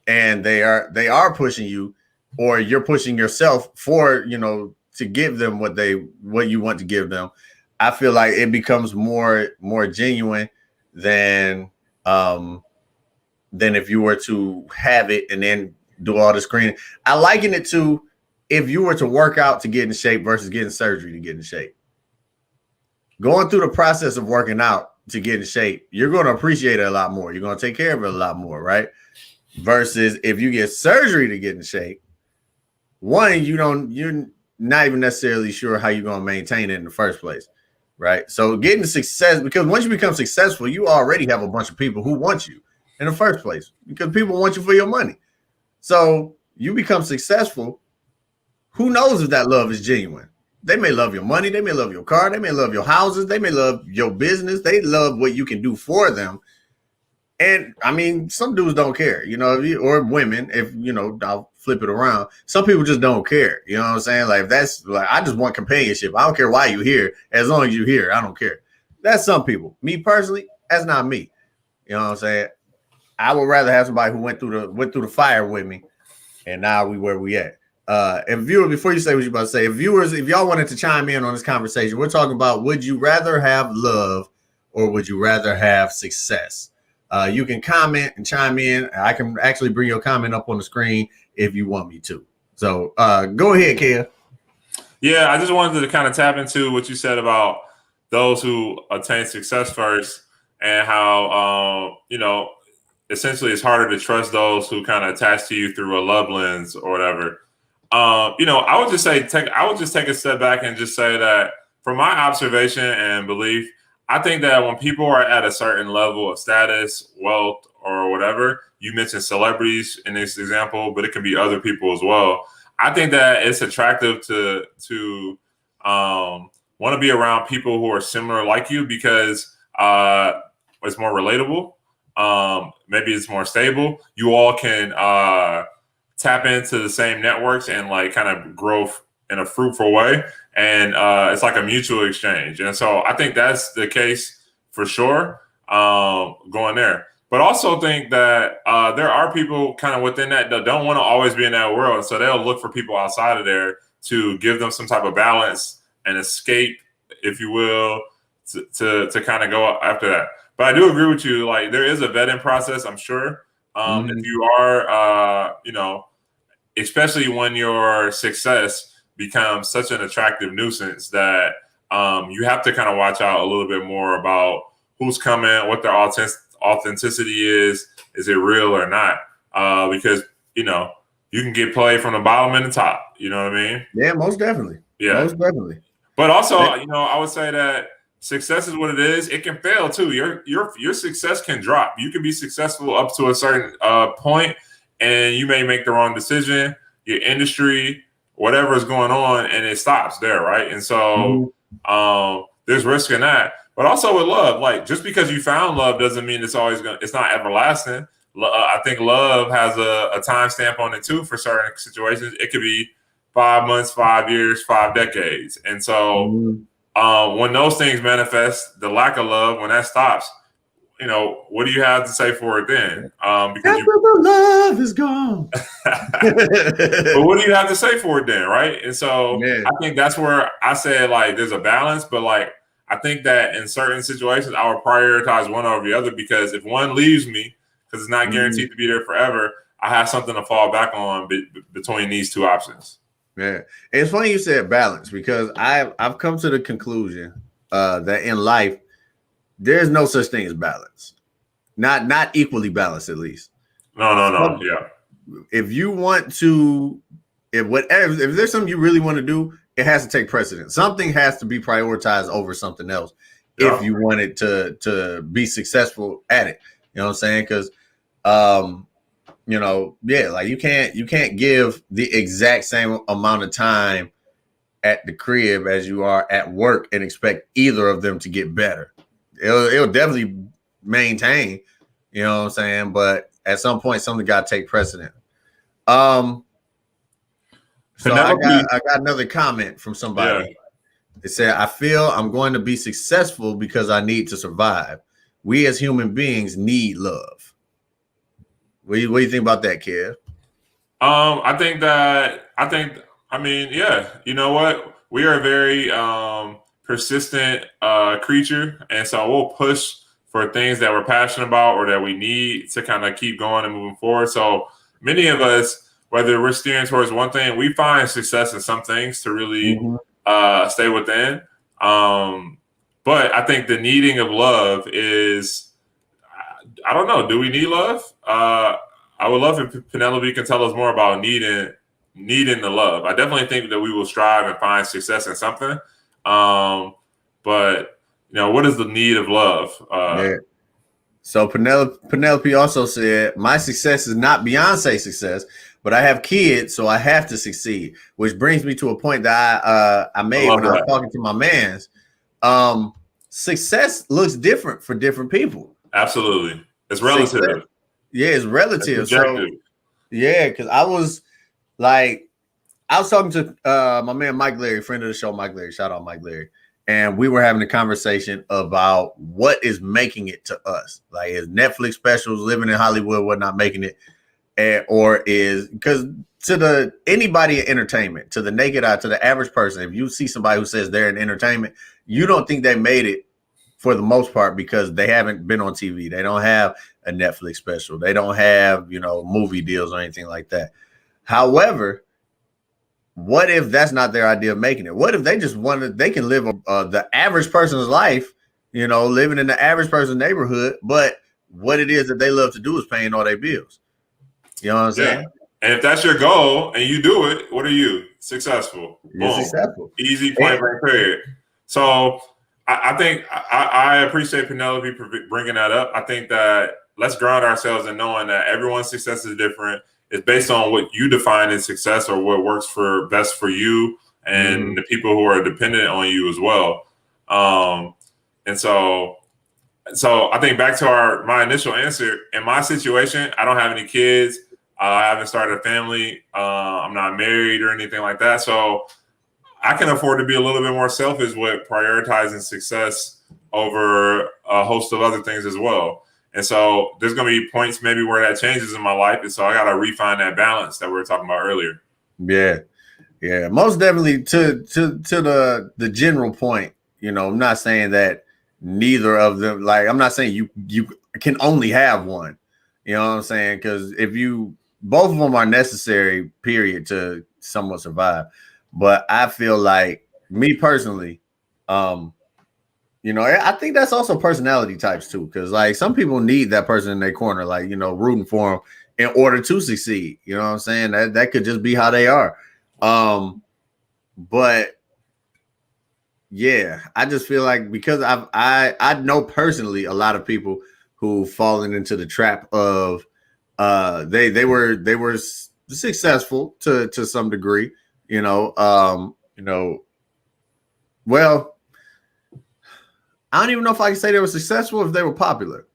and they are pushing you, or you're pushing yourself for, to give them what you want to give them, I feel like it becomes more genuine than if you were to have it and then do all the screening. I liken it to if you were to work out to get in shape versus getting surgery to get in shape. Going through the process of working out to get in shape, you're going to appreciate it a lot more. You're going to take care of it a lot more, right? Versus if you get surgery to get in shape, one, you're not even necessarily sure how you're going to maintain it in the first place, right? So getting success, because once you become successful, you already have a bunch of people who want you in the first place, because people want you for your money. So you become successful. Who knows if that love is genuine? They may love your money. They may love your car. They may love your houses. They may love your business. They love what you can do for them. And I mean, some dudes don't care, or women, I'll flip it around. Some people just don't care. You know what I'm saying? Like, that's like, I just want companionship. I don't care why you're here. As long as you're here, I don't care. That's some people. Me personally, that's not me. You know what I'm saying? I would rather have somebody who went through the fire with me, and now where we at. And viewers, before you say what you're about to say, if y'all wanted to chime in on this conversation, we're talking about, would you rather have love or would you rather have success? You can comment and chime in. I can actually bring your comment up on the screen if you want me to. So go ahead, Kia. Yeah, I just wanted to kind of tap into what you said about those who attain success first, and how essentially it's harder to trust those who kind of attach to you through a love lens or whatever. I would just take a step back and just say that from my observation and belief, I think that when people are at a certain level of status, wealth, or whatever, you mentioned celebrities in this example, but it can be other people as well. I think that it's attractive to want to be around people who are similar like you because it's more relatable. Maybe it's more stable. You all can tap into the same networks and like kind of grow in a fruitful way. And it's like a mutual exchange. And so I think that's the case for sure going there. But also think that there are people kind of within that don't want to always be in that world. So they'll look for people outside of there to give them some type of balance and escape, if you will, to kind of go after that. But I do agree with you. Like there is a vetting process, I'm sure. If you are, especially when your success becomes such an attractive nuisance that you have to kind of watch out a little bit more about who's coming, what their authenticity is it real or not? Because, you can get played from the bottom and the top. You know what I mean? Yeah, most definitely. Yeah. Most definitely. But also, I would say that success is what it is. It can fail too. Your success can drop. You can be successful up to a certain point, and you may make the wrong decision. Your industry, whatever is going on, and it stops there, right? And so there's risk in that. But also with love, like just because you found love doesn't mean it's not everlasting. I think love has a time stamp on it too for certain situations. It could be 5 months, 5 years, 5 decades. And so when those things manifest, the lack of love, when that stops, what do you have to say for it then? Because the love is gone. But what do you have to say for it then, right? And so I think that's where I said like there's a balance, but like I think that in certain situations I would prioritize one over the other because if one leaves me, because it's not guaranteed to be there forever, I have something to fall back on between these two options. Yeah, it's funny you said balance because I've come to the conclusion that in life there's no such thing as balance, not equally balanced at least. No, yeah. If you want to, if there's something you really want to do, it has to take precedence. Something has to be prioritized over something else if you want it to be successful at it. You know what I'm saying? Because like you can't give the exact same amount of time at the crib as you are at work and expect either of them to get better. It'll definitely maintain, you know what I'm saying? But at some point, something got to take precedent. So I got another comment from somebody. Yeah. It said, I feel I'm going to be successful because I need to survive. We as human beings need love. What do you think about that, Kev? You know what? We are a very persistent creature. And so we'll push for things that we're passionate about or that we need to kind of keep going and moving forward. So many of us, whether we're steering towards one thing, we find success in some things to really stay within. But I think the needing of love is, I don't know. Do we need love? I would love if Penelope can tell us more about needing the love. I definitely think that we will strive and find success in something. But what is the need of love? So Penelope also said, my success is not Beyonce's success, but I have kids, so I have to succeed. Which brings me to a point that I made when I was talking to my mans. Success looks different for different people. Absolutely. It's relative. Success, it's relative. So, because I was talking to my man Mike Larry, friend of the show, Mike Larry. Shout out Mike Larry. And we were having a conversation about what is making it to us. Like, is Netflix specials, living in Hollywood, whatnot making it? Or is, because to anybody in entertainment, to the naked eye, to the average person, if you see somebody who says they're in entertainment, you don't think they made it for the most part because they haven't been on TV. They don't have a Netflix special. They don't have, movie deals or anything like that. However, what if that's not their idea of making it? What if they just they can live the average person's life, living in the average person's neighborhood, but what it is that they love to do is paying all their bills. You know what I'm saying? And if that's your goal and you do it, what are you? Successful. You're successful. Easy, point blank period. So I think I appreciate Penelope bringing that up. I think that let's ground ourselves in knowing that everyone's success is different. It's based on what you define as success or what works for best for you and the people who are dependent on you as well. And so I think back to my initial answer. In my situation, I don't have any kids. I haven't started a family. I'm not married or anything like that. So I can afford to be a little bit more selfish with prioritizing success over a host of other things as well. And so there's going to be points maybe where that changes in my life. And so I got to refine that balance that we were talking about earlier. Yeah. Yeah. Most definitely to the general point, you know, I'm not saying that neither of them, like, I'm not saying you can only have one, you know what I'm saying? Because both of them are necessary, period, to somewhat survive. But I feel like, me personally, you know, I think that's also personality types too. Because like some people need that person in their corner, like, you know, rooting for them in order to succeed. You know what I'm saying? That could just be how they are. But yeah, I just feel like because I know personally a lot of people who've fallen into the trap of they were successful to some degree, you know, well, I don't even know if I can say they were successful if they were popular,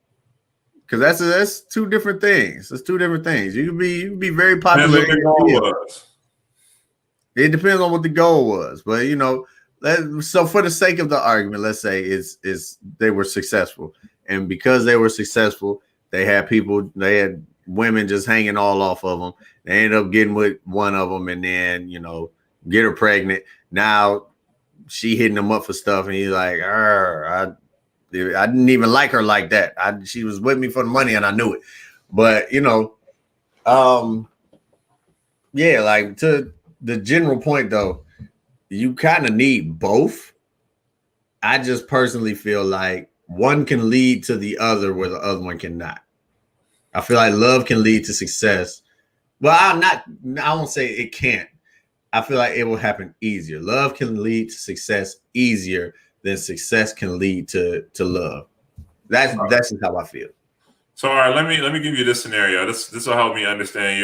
because that's two different things. That's two different things. You can be very popular. It depends on what the goal was, but you know, so for the sake of the argument, let's say is they were successful, and because they were successful, they had women just hanging all off of them. They ended up getting with one of them, and then, you know, get her pregnant. Now she hitting him up for stuff, and he's like, I didn't even like her like that. She was with me for the money, and I knew it. But you know, yeah, like to the general point though, you kind of need both. I just personally feel like one can lead to the other where the other one cannot. I feel like love can lead to success. Well, I won't say it can't. I feel like it will happen easier. Love can lead to success easier than success can lead to love. That's just how I feel. So all right, let me give you this scenario. This will help me understand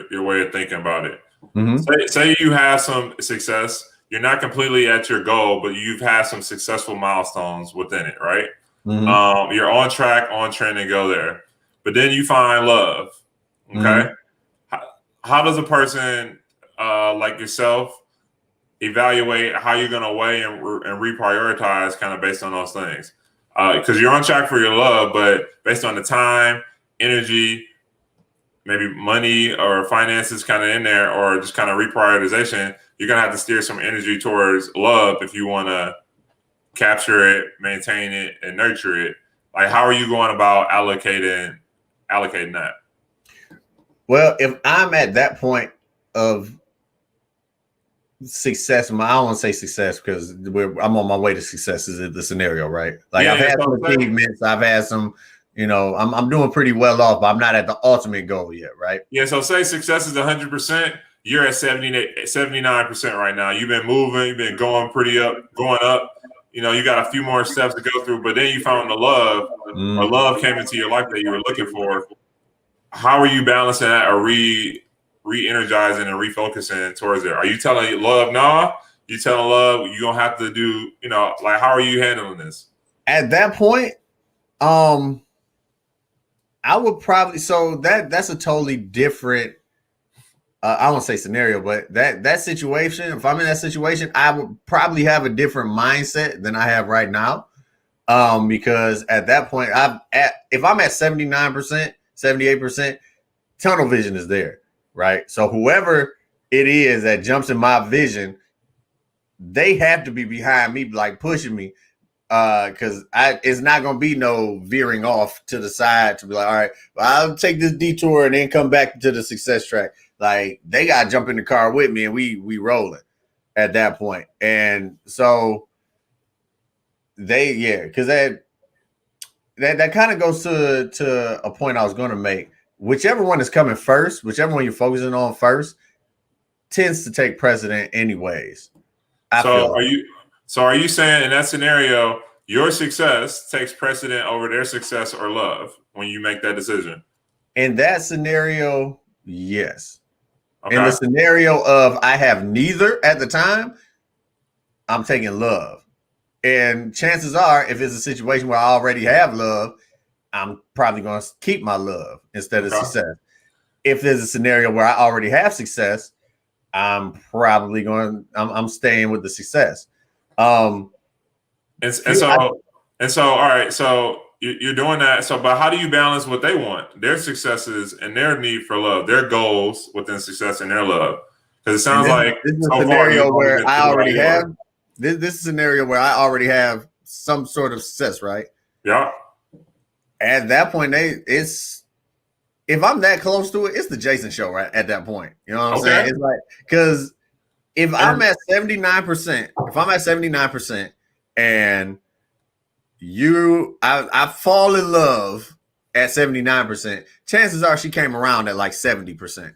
your way of thinking about it. Mm-hmm. Say you have some success. You're not completely at your goal, but you've had some successful milestones within it, right? Mm-hmm. You're on track, on trend to go there. But then you find love. Okay. Mm-hmm. How does a person like yourself evaluate how you're going to weigh and reprioritize kind of based on those things? Because you're on track for your love, but based on the time, energy, maybe money or finances kind of in there, or just kind of reprioritization, you're going to have to steer some energy towards love if you want to capture it, maintain it, and nurture it. Like, how are you going about allocating that? Well, if I'm at that point of success, I don't want to say success because I'm on my way to success is the scenario, right? Like, I've had some achievements, I've had some, you know, I'm doing pretty well off, but I'm not at the ultimate goal yet, right? Yeah, so say success is 100%, you're at 79% right now. You've been moving, you've been going up. You know, you got a few more steps to go through, but then you found the love, or love came into your life that you were looking for. How are you balancing that or re-energizing and refocusing towards it? Are you telling love, nah? You telling love you're gonna have to do, you know, like, how are you handling this? At that point, I would probably, so that's a totally different I won't say scenario, but that situation, if I'm in that situation, I would probably have a different mindset than I have right now. Because at that point, if I'm at 79%, 78%, tunnel vision is there, right? So whoever it is that jumps in my vision, they have to be behind me, like pushing me, because it's not gonna be no veering off to the side to be like, all right, well, I'll take this detour and then come back to the success track. Like, they gotta jump in the car with me and we rolling at that point. And so because that kind of goes to a point I was gonna make. Whichever one is coming first, whichever one you're focusing on first, tends to take precedent anyways. So are you saying in that scenario, your success takes precedent over their success or love when you make that decision? In that scenario, yes. In the Okay. scenario of I have neither at the time, I'm taking love. And chances are, if it's a situation where I already have love, I'm probably going to keep my love instead of Okay. success. If there's a scenario where I already have success, I'm probably I'm staying with the success. Um, And few, I, so all right. So you're doing that. So, but how do you balance what they want, their successes and their need for love, their goals within success and their love? Because it and sounds like this is a so far you've scenario only where been I true already about yours. have this is a scenario where I already have some sort of success, right? Yeah. At that point, it's if I'm that close to it, it's the Jason show, right? At that point, you know what I'm Okay. saying? It's like because if I'm And at 79%, if I'm at 79% and I fall in love at 79%, chances are she came around at like 70%.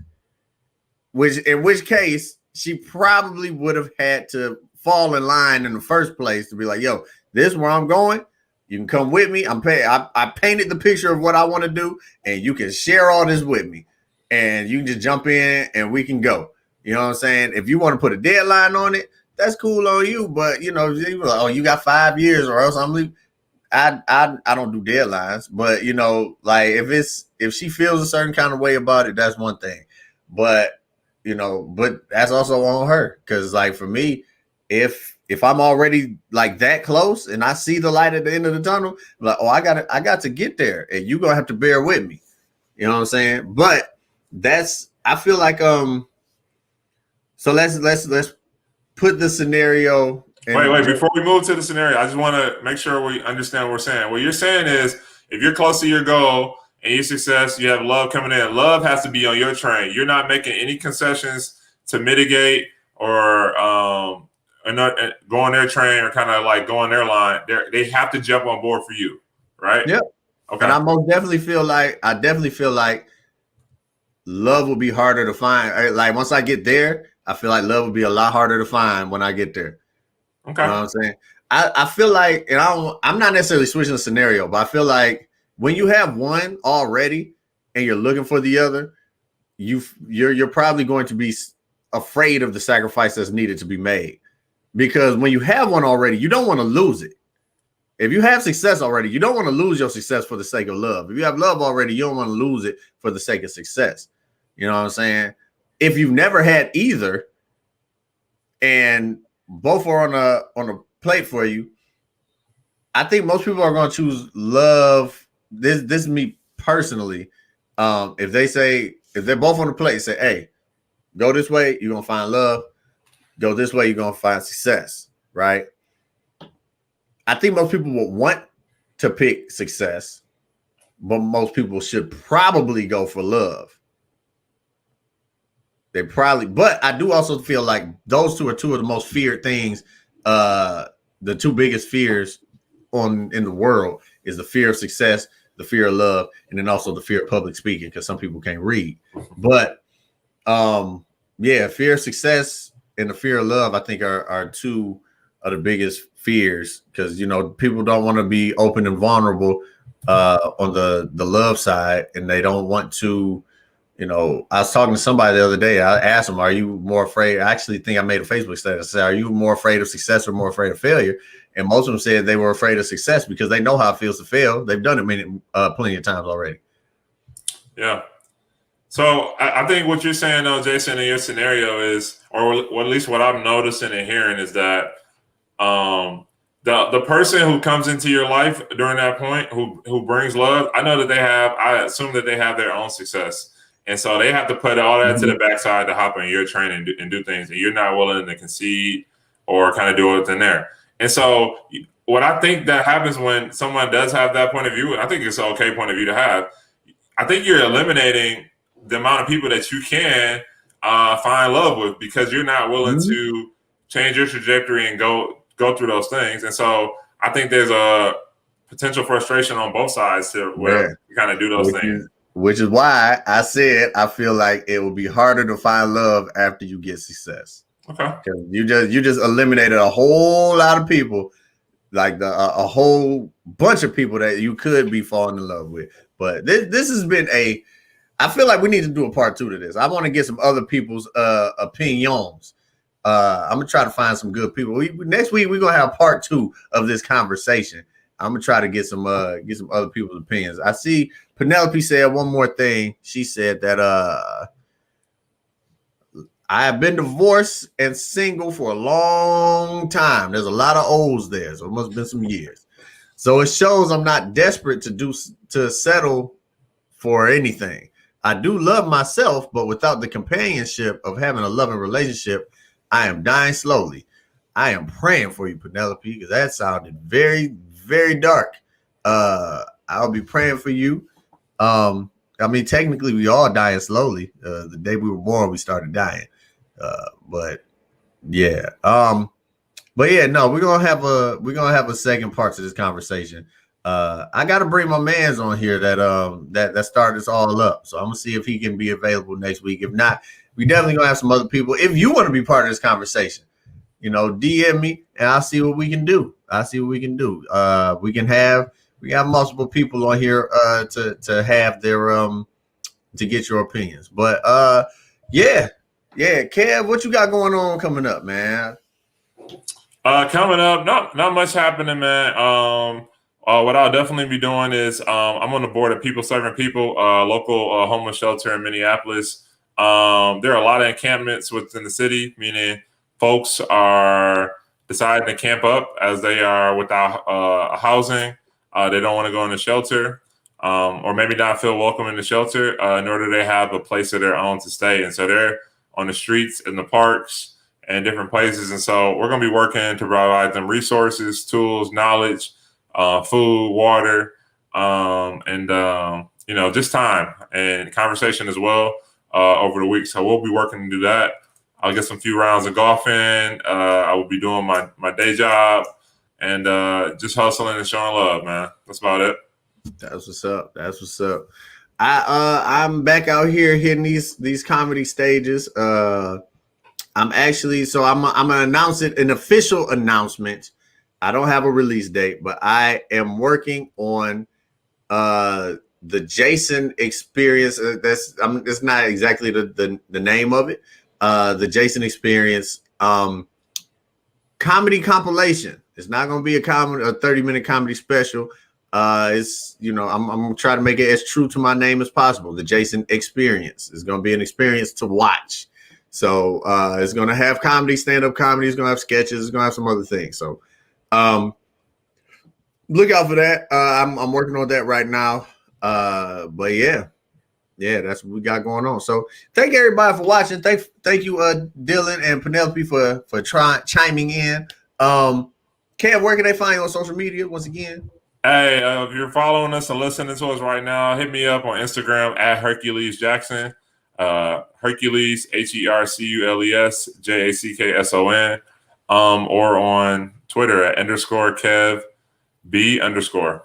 In which case she probably would have had to fall in line in the first place to be like, yo, this is where I'm going. You can come with me. I painted the picture of what I want to do, and you can share all this with me. And you can just jump in and we can go. You know what I'm saying? If you want to put a deadline on it, that's cool on you. But you know, you're like, oh, you got 5 years or else I'm leaving. I don't do deadlines, but you know, like if she feels a certain kind of way about it, that's one thing. But you know, but that's also on her because like for me, if I'm already like that close and I see the light at the end of the tunnel, I'm like, oh, I got to get there, and you're gonna have to bear with me. You know what I'm saying? But I feel like so let's put the scenario wait, and before we move to the scenario, I just want to make sure we understand what we're saying. What you're saying is if you're close to your goal and your success, you have love coming in. Love has to be on your train. You're not making any concessions to mitigate or go on their train or kind of like go on their line. They have to jump on board for you, right? yep. Okay. And I definitely feel like love will be harder to find. Like once I get there, I feel like love will be a lot harder to find when I get there. Okay. You know what I'm saying? I feel like, and I'm not necessarily switching the scenario, but I feel like when you have one already and you're looking for the other, you're probably going to be afraid of the sacrifice that's needed to be made. Because when you have one already, you don't want to lose it. If you have success already, you don't want to lose your success for the sake of love. If you have love already, you don't want to lose it for the sake of success. You know what I'm saying? If you've never had either, and both are on a plate for you, I think most people are going to choose love. This is me personally. If they're both on the plate, say, hey, go this way, you're gonna find love. Go this way, you're gonna find success, right? I think most people will want to pick success, but most people should probably go for love. But I do also feel like those two are two of the most feared things. The two biggest fears in the world is the fear of success, the fear of love, and then also the fear of public speaking because some people can't read. But yeah, fear of success and the fear of love, I think, are two of the biggest fears because you know people don't want to be open and vulnerable on the love side, and they don't want to. You know, I was talking to somebody the other day. I asked them, "Are you more afraid?" I actually think I made a Facebook status. I said, "Are you more afraid of success or more afraid of failure?" And most of them said they were afraid of success because they know how it feels to fail. They've done it plenty of times already. Yeah. So I think what you're saying, though, Jason, in your scenario is, or at least what I'm noticing and hearing is that the person who comes into your life during that point, who brings love, I assume that they have their own success. And so they have to put all that to the backside to hop on your train and do things, and you're not willing to concede or kind of do it within there. And so what I think that happens when someone does have that point of view, and I think it's an okay point of view to have, I think you're eliminating the amount of people that you can find love with because you're not willing to change your trajectory and go through those things. And so I think there's a potential frustration on both sides to where you kind of do those things. Which is why I said I feel like it will be harder to find love after you get success. Okay. You just eliminated a whole lot of people, like a whole bunch of people that you could be falling in love with. But this has been I feel like we need to do a part 2 to this. I want to get some other people's opinions. I'm gonna try to find some good people. Next week we're gonna have part 2 of this conversation. I'm gonna try to get some other people's opinions. I see Penelope said one more thing. She said that I have been divorced and single for a long time. There's a lot of O's there, so it must have been some years. So it shows I'm not desperate to settle for anything. I do love myself, but without the companionship of having a loving relationship, I am dying slowly. I am praying for you, Penelope, because that sounded very, very dark. I'll be praying for you. I mean, technically, we all dying slowly. The day we were born, we started dying. But yeah. But yeah, no, we're gonna have a second part to this conversation. I gotta bring my man's on here that started this all up. So I'm gonna see if he can be available next week. If not, we definitely gonna have some other people. If you want to be part of this conversation, DM me and I'll see what we can do. We have multiple people on here to have their to get your opinions. But yeah, Kev, what you got going on coming up, man? Coming up, not much happening, man. What I'll definitely be doing is I'm on the board of People Serving People, local homeless shelter in Minneapolis. There are a lot of encampments within the city, meaning folks are deciding to camp up as they are without housing. They don't want to go in the shelter, or maybe not feel welcome in the shelter, nor do they have a place of their own to stay. And so they're on the streets, in the parks, and different places. And so we're going to be working to provide them resources, tools, knowledge, food, water, and just time and conversation as well over the week. So we'll be working to do that. I'll get some few rounds of golf in. I will be doing my day job and just hustling and showing love, man. That's about it. That's what's up. I'm back out here hitting these comedy stages. I'm gonna announce it, an official announcement. I don't have a release date, but I am working on the Jason Experience. It's not exactly the name of it. The Jason Experience comedy compilation. It's not gonna be a 30-minute comedy special. I'm gonna try to make it as true to my name as possible. The Jason Experience is gonna be an experience to watch. So it's gonna have comedy, stand-up comedy. It's gonna have sketches. It's gonna have some other things. So look out for that. I'm working on that right now. But yeah, that's what we got going on. So thank everybody for watching. Thank you, Dylan and Penelope for chiming in. Kev, where can they find you on social media once again? Hey, if you're following us and listening to us right now, hit me up on Instagram at Hercules Jackson. Hercules, Hercules Jackson, or on Twitter at _Kev B_.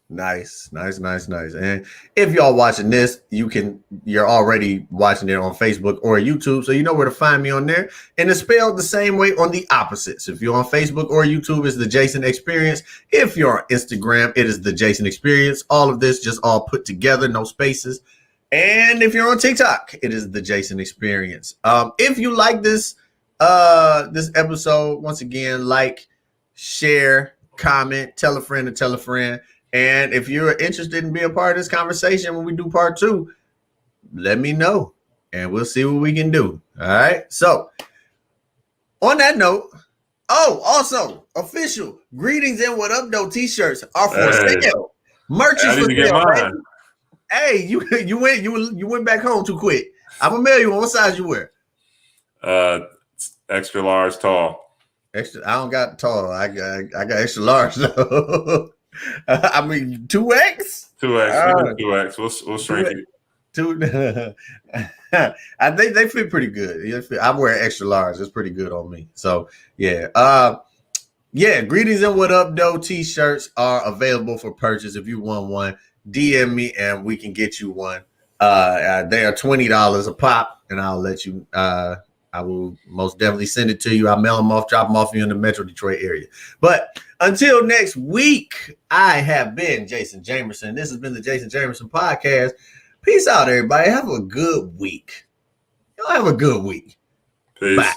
Nice. And if y'all watching this, you're already watching it on Facebook or YouTube, so you know where to find me on there. And it's spelled the same way on the opposites. If you're on Facebook or YouTube, it's the Jason Experience. If you're on Instagram, it is the Jason Experience. All of this just all put together, no spaces. And if you're on TikTok, it is the Jason Experience. If you like this episode, once again, like, share, comment, tell a friend to tell a friend. And if you're interested in being a part of this conversation when we do part 2, let me know and we'll see what we can do. All right. So on that note, also official greetings and what up though t-shirts are for sale. Merch is for sale. Hey, you went back home too quick. I'm gonna mail you one. What size you wear? Extra large, tall. Extra. I don't got tall. I got extra large though. I mean 2X. 2X. We'll shrink it. I think they fit pretty good. I wear extra large. It's pretty good on me. So yeah. Greetings and what up though t-shirts are available for purchase. If you want one, DM me and we can get you one. They are $20 a pop, and I'll let you I will most definitely send it to you. I'll mail them off, drop them off in the Metro Detroit area. But until next week, I have been Jason Jamerson. This has been the Jason Jamerson Podcast. Peace out, everybody. Have a good week. Y'all have a good week. Peace. Bye.